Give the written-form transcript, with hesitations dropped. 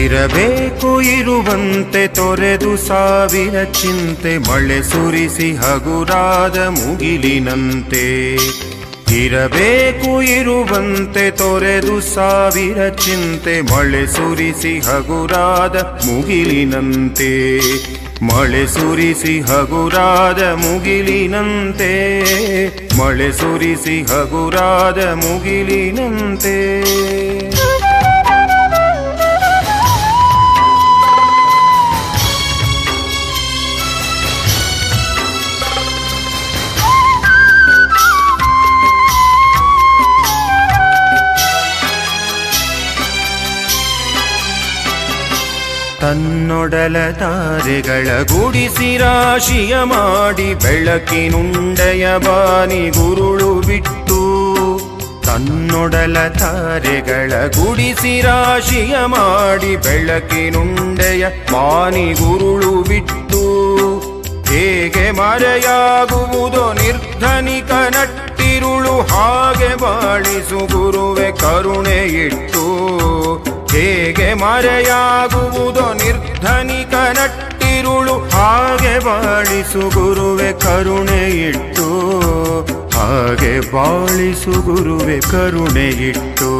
ಇರಬೇಕು ಇರುವಂತೆ ತೊರೆದು ಸಾವಿರ ಚಿಂತೆ ಮಳೆ ಸುರಿಸಿ ಹಗುರಾದ ಮುಗಿಲಿನಂತೆ. ಇರಬೇಕು ಇರುವಂತೆ ತೊರೆದು ಸಾವಿರ ಚಿಂತೆ ಮಳೆ ಸುರಿಸಿ ಹಗುರಾದ ಮುಗಿಲಿನಂತೆ. ಮಳೆ ಸುರಿಸಿ ಹಗುರಾದ ಮುಗಿಲಿನಂತೆ. ಮಳೆ ಸುರಿಸಿ ಹಗುರಾದ ಮುಗಿಲಿನಂತೆ. ತನ್ನೊಡಲ ತಾರೆಗಳ ಗುಡಿಸಿ ರಾಶಿಯ ಮಾಡಿ ಬೆಳಕಿನುಂಡೆಯ ಬಾನಿ ಗುರುಳು ಬಿಟ್ಟು. ತನ್ನೊಡಲ ತಾರೆಗಳ ಗುಡಿಸಿ ರಾಶಿಯ ಮಾಡಿ ಬೆಳಕಿನುಂಡೆಯ ಬಾನಿ ಗುರುಳು ಬಿಟ್ಟು. ಹೇಗೆ ಮರೆಯಾಗುವುದೋ ನಿರ್ಧನಿಕ ನಟ್ಟಿರುಳು ಹಾಗೆ ಬಾಳಿಸು ಗುರುವೆ ಕರುಣೆ ಇಟ್ಟು. ಹೇಗೆ ಮರೆಯಾಗುವುದೋ ನಿರ್ಧನಿಕ ನಟ್ಟಿರುಳು ಹಾಗೆ ಬಾಳಿಸು ಗುರುವೆ ಕರುಣೆ ಇಟ್ಟು. ಹಾಗೆ ಬಾಳಿಸು ಗುರುವೆ ಕರುಣೆ ಇಟ್ಟು.